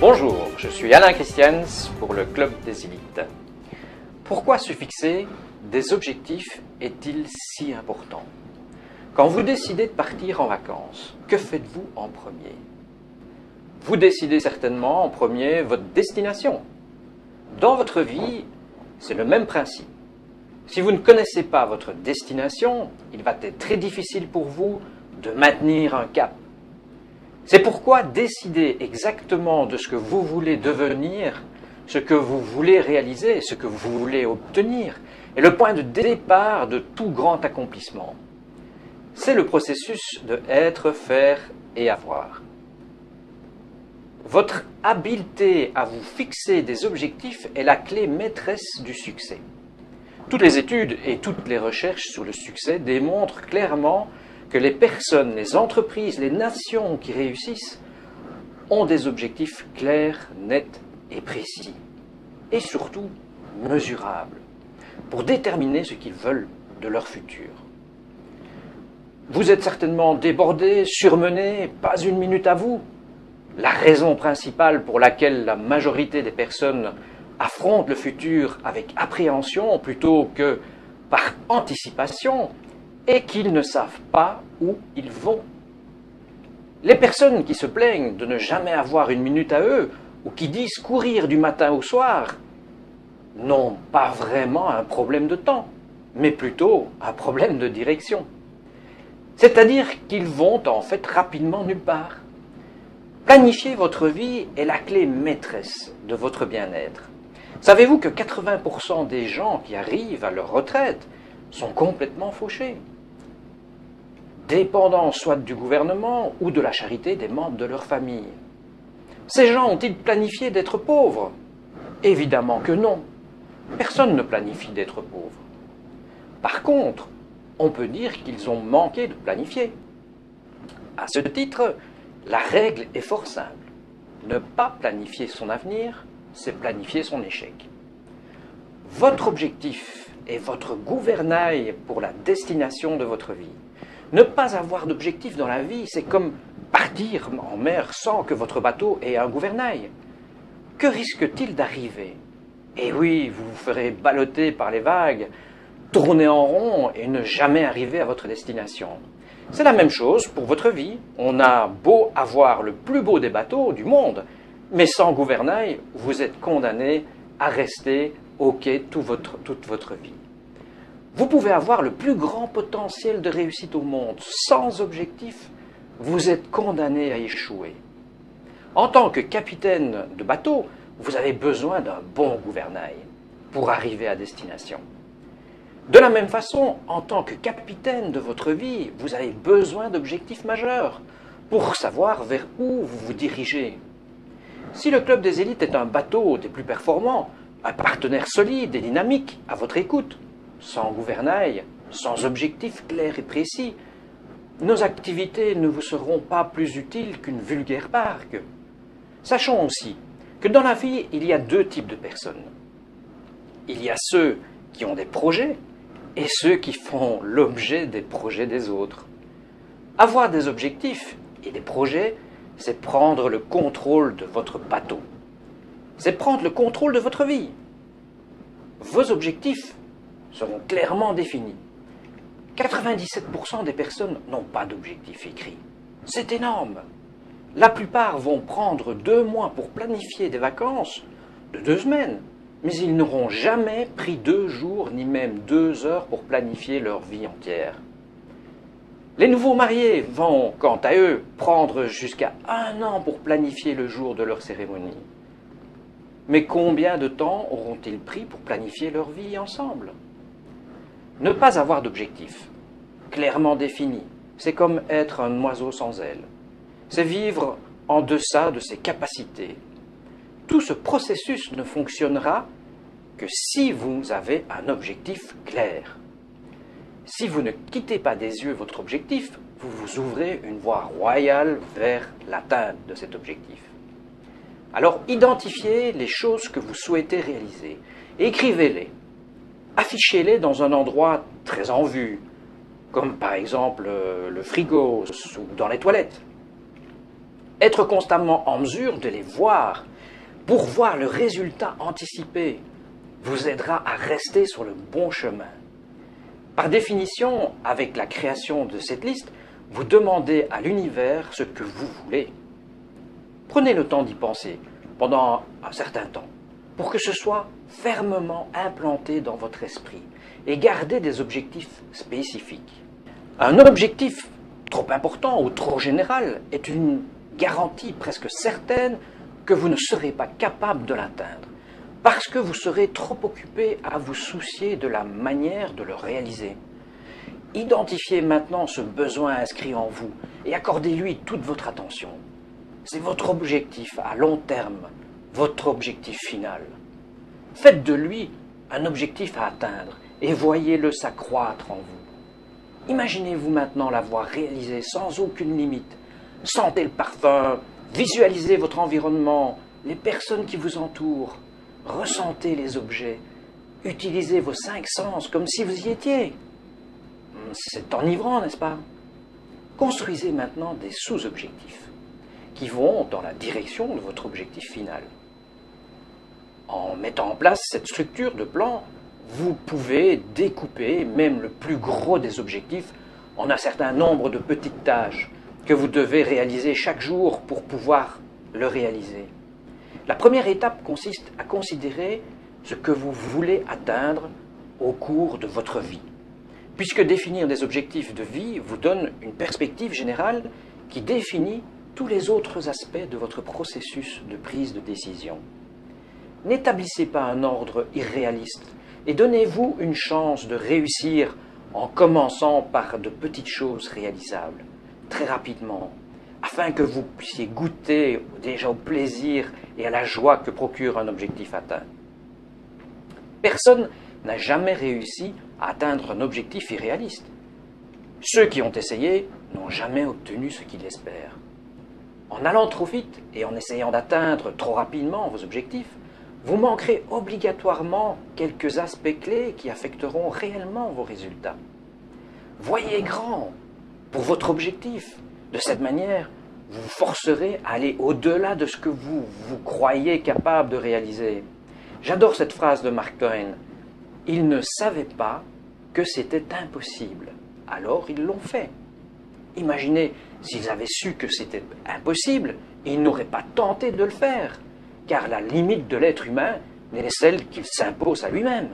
Bonjour, je suis Alain Christians pour le Club des Élites. Pourquoi se fixer des objectifs est-il si important? Quand vous décidez de partir en vacances, que faites-vous en premier? Vous décidez certainement en premier votre destination. Dans votre vie, c'est le même principe. Si vous ne connaissez pas votre destination, il va être très difficile pour vous de maintenir un cap. C'est pourquoi décider exactement de ce que vous voulez devenir, ce que vous voulez réaliser, ce que vous voulez obtenir, est le point de départ de tout grand accomplissement. C'est le processus de être, faire et avoir. Votre habileté à vous fixer des objectifs est la clé maîtresse du succès. Toutes les études et toutes les recherches sur le succès démontrent clairement que les personnes, les entreprises, les nations qui réussissent ont des objectifs clairs, nets et précis, et surtout mesurables, pour déterminer ce qu'ils veulent de leur futur. Vous êtes certainement débordé, surmené, pas une minute à vous. La raison principale pour laquelle la majorité des personnes affrontent le futur avec appréhension plutôt que par anticipation est qu'ils ne savent pas où ils vont. Les personnes qui se plaignent de ne jamais avoir une minute à eux ou qui disent courir du matin au soir n'ont pas vraiment un problème de temps, mais plutôt un problème de direction. C'est-à-dire qu'ils vont en fait rapidement nulle part. Planifier votre vie est la clé maîtresse de votre bien-être. Savez-vous que 80% des gens qui arrivent à leur retraite sont complètement fauchés, dépendants soit du gouvernement ou de la charité des membres de leur famille? Ces gens ont-ils planifié d'être pauvres? Évidemment que non. Personne ne planifie d'être pauvre. Par contre, on peut dire qu'ils ont manqué de planifier. À ce titre, la règle est fort simple. Ne pas planifier son avenir, c'est planifier son échec. Votre objectif est votre gouvernail pour la destination de votre vie. Ne pas avoir d'objectif dans la vie, c'est comme partir en mer sans que votre bateau ait un gouvernail. Que risque-t-il d'arriver? Eh oui, vous vous ferez balloter par les vagues, tourner en rond et ne jamais arriver à votre destination. C'est la même chose pour votre vie. On a beau avoir le plus beau des bateaux du monde, mais sans gouvernail, vous êtes condamné à rester au quai toute votre vie. Vous pouvez avoir le plus grand potentiel de réussite au monde. Sans objectif, vous êtes condamné à échouer. En tant que capitaine de bateau, vous avez besoin d'un bon gouvernail pour arriver à destination. De la même façon, en tant que capitaine de votre vie, vous avez besoin d'objectifs majeurs pour savoir vers où vous vous dirigez. Si le Club des Élites est un bateau des plus performants, un partenaire solide et dynamique à votre écoute, sans gouvernail, sans objectif clair et précis, nos activités ne vous seront pas plus utiles qu'une vulgaire barque. Sachons aussi que dans la vie, il y a deux types de personnes. Il y a ceux qui ont des projets et ceux qui font l'objet des projets des autres. Avoir des objectifs et des projets, c'est prendre le contrôle de votre bateau. C'est prendre le contrôle de votre vie. Vos objectifs seront clairement définis. 97% des personnes n'ont pas d'objectif écrit. C'est énorme. La plupart vont prendre 2 mois pour planifier des vacances de 2 semaines, mais ils n'auront jamais pris 2 jours ni même 2 heures pour planifier leur vie entière. Les nouveaux mariés vont, quant à eux, prendre jusqu'à 1 an pour planifier le jour de leur cérémonie. Mais combien de temps auront-ils pris pour planifier leur vie ensemble? Ne pas avoir d'objectif clairement défini, c'est comme être un oiseau sans ailes. C'est vivre en deçà de ses capacités. Tout ce processus ne fonctionnera que si vous avez un objectif clair. Si vous ne quittez pas des yeux votre objectif, vous vous ouvrez une voie royale vers l'atteinte de cet objectif. Alors identifiez les choses que vous souhaitez réaliser, écrivez-les, affichez-les dans un endroit très en vue, comme par exemple le frigo ou dans les toilettes. Être constamment en mesure de les voir pour voir le résultat anticipé, vous aidera à rester sur le bon chemin. Par définition, avec la création de cette liste, vous demandez à l'univers ce que vous voulez. Prenez le temps d'y penser pendant un certain temps, pour que ce soit fermement implanté dans votre esprit et gardez des objectifs spécifiques. Un objectif trop important ou trop général est une garantie presque certaine que vous ne serez pas capable de l'atteindre, parce que vous serez trop occupé à vous soucier de la manière de le réaliser. Identifiez maintenant ce besoin inscrit en vous et accordez-lui toute votre attention. C'est votre objectif à long terme, votre objectif final. Faites de lui un objectif à atteindre et voyez-le s'accroître en vous. Imaginez-vous maintenant l'avoir réalisé sans aucune limite. Sentez le parfum, visualisez votre environnement, les personnes qui vous entourent, ressentez les objets, utilisez vos 5 sens comme si vous y étiez. C'est enivrant, n'est-ce pas? Construisez maintenant des sous-objectifs qui vont dans la direction de votre objectif final. En mettant en place cette structure de plan, vous pouvez découper même le plus gros des objectifs en un certain nombre de petites tâches que vous devez réaliser chaque jour pour pouvoir le réaliser. La première étape consiste à considérer ce que vous voulez atteindre au cours de votre vie, puisque définir des objectifs de vie vous donne une perspective générale qui définit tous les autres aspects de votre processus de prise de décision. N'établissez pas un ordre irréaliste et donnez-vous une chance de réussir en commençant par de petites choses réalisables, très rapidement, afin que vous puissiez goûter déjà au plaisir et à la joie que procure un objectif atteint. Personne n'a jamais réussi à atteindre un objectif irréaliste. Ceux qui ont essayé n'ont jamais obtenu ce qu'ils espèrent. En allant trop vite et en essayant d'atteindre trop rapidement vos objectifs, vous manquerez obligatoirement quelques aspects clés qui affecteront réellement vos résultats. Voyez grand pour votre objectif. De cette manière, vous vous forcerez à aller au-delà de ce que vous croyez capable de réaliser. J'adore cette phrase de Mark Twain. Ils ne savaient pas que c'était impossible, alors ils l'ont fait. Imaginez s'ils avaient su que c'était impossible, ils n'auraient pas tenté de le faire, car la limite de l'être humain n'est celle qu'il s'impose à lui-même.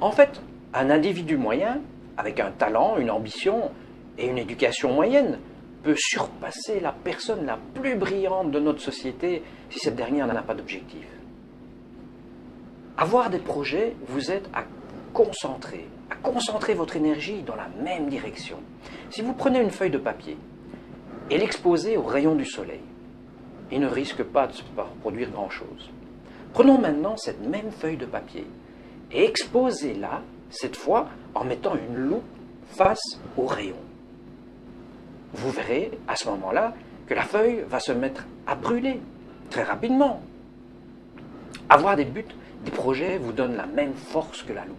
En fait, un individu moyen, avec un talent, une ambition et une éducation moyenne, peut surpasser la personne la plus brillante de notre société si cette dernière n'a pas d'objectif. Avoir des projets vous aide à concentrer votre énergie dans la même direction. Si vous prenez une feuille de papier et l'exposez aux rayons du soleil, il ne risque pas de se produire grand-chose. Prenons maintenant cette même feuille de papier et exposez-la, cette fois, en mettant une loupe face aux rayons. Vous verrez à ce moment-là que la feuille va se mettre à brûler très rapidement. Avoir des buts, des projets vous donne la même force que la loupe.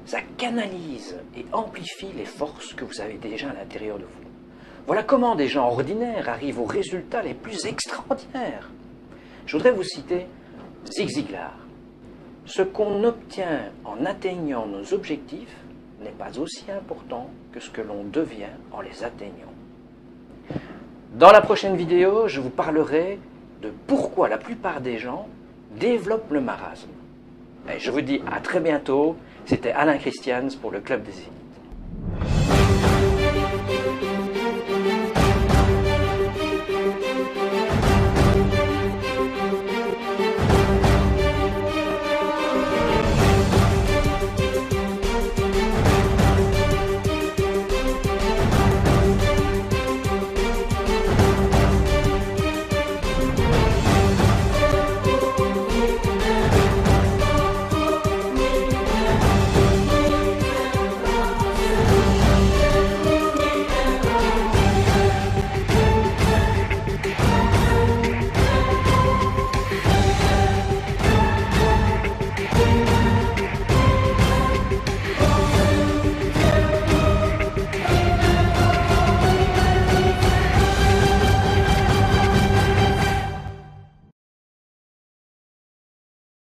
Ça canalise et amplifie les forces que vous avez déjà à l'intérieur de vous. Voilà comment des gens ordinaires arrivent aux résultats les plus extraordinaires. Je voudrais vous citer Zig Ziglar. Ce qu'on obtient en atteignant nos objectifs n'est pas aussi important que ce que l'on devient en les atteignant. Dans la prochaine vidéo, je vous parlerai de pourquoi la plupart des gens développent le marasme. Et je vous dis à très bientôt. C'était Alain Christians pour le Club des Idées.